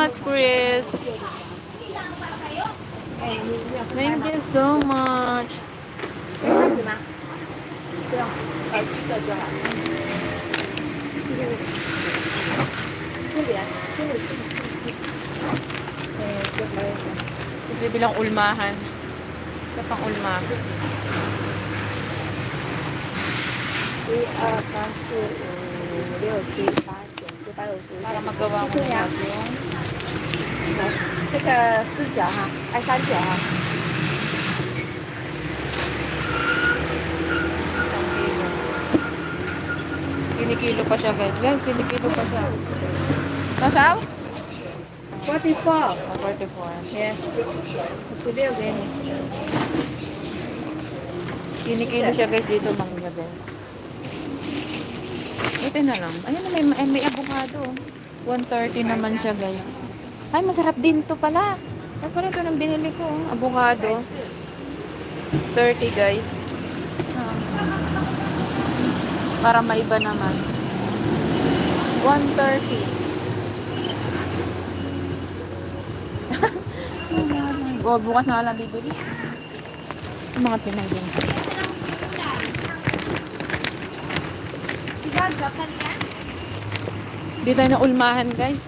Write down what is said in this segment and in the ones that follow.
much, Chris. Thank you so much. Tapos bibilang ulmahan. Isa pang ulma. Para magawa mo na yung 这个四角哈，哎三角哈。 isang kilo. Kinikilo pa siya, guys. Guys, kinikilo pa siya. Nasaw? 44. 44. Yes. 16给你。 Kinikilo siya, guys, dito mangga, guys. Ito na lang. Ayun, may avocado. 130 naman siya, guys. Ay, masarap din to pala. Ay, pala ito nang binili ko. Avocado. 30, guys. Ah. Para maiba naman. 130. Oh, bukas na lang bibili. Yung mga Pinay din. Dito tayo na ulmahan, guys.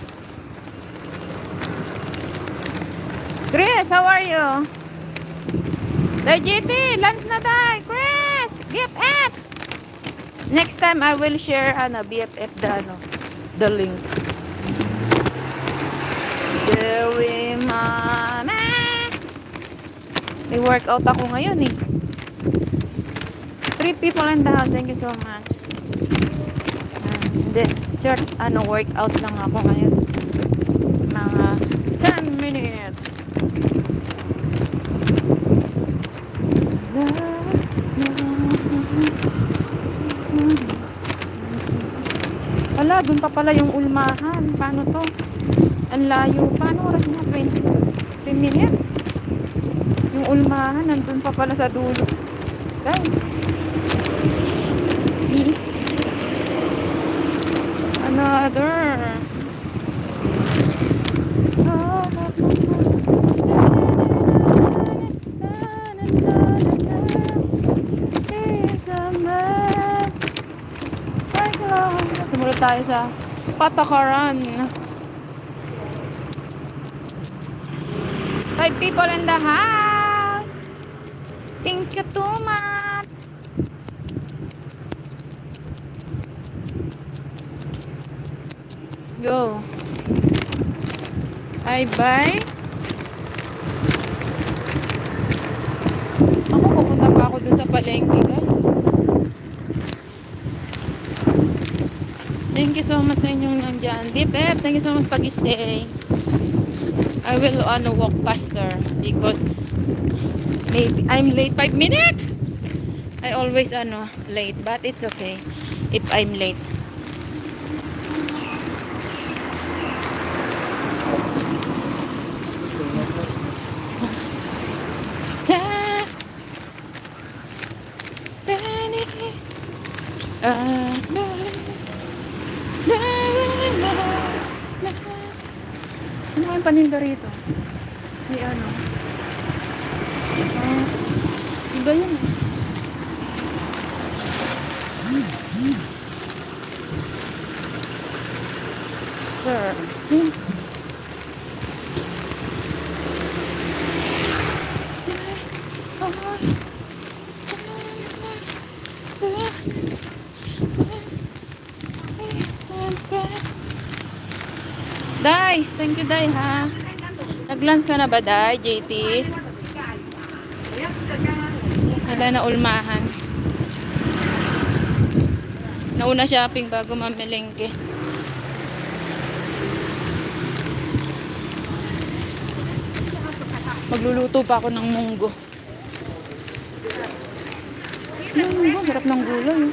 Chris, how are you? Day GT, lunch na tayo. Chris, BFF. Next time I will share BFF the link. Dewi mama. May workout ako ngayon eh. 3 people in the house. Thank you so much. Hindi, short workout lang ako ngayon. Mga 10 minutes. Wala, dun pa pala yung ulmahan. Paano to? Ang layo. Paano oras na? 3 minutes? Yung ulmahan, nandun pa pala sa dulo. Guys. Another. Sumunod tayo sa patakaran. 5 people in the house. Thank you too much. Go. Bye. Ako, pupunta pa ako dun sa palengke, guys. Thank you so much sa inyong nandyan. BFF, thank you so much pag-stay. I will walk faster because maybe I'm late 5 minutes. I always late, but it's okay if I'm late. Ano ang paninda rito? May iba yun. Sir. Day, thank you Day ha. Nag-lunch ka na ba Day, JT? Wala na ulmahan. Nauna shopping bago mamilengke. Magluluto pa ako ng munggo. Munggo, sarap ng gulay.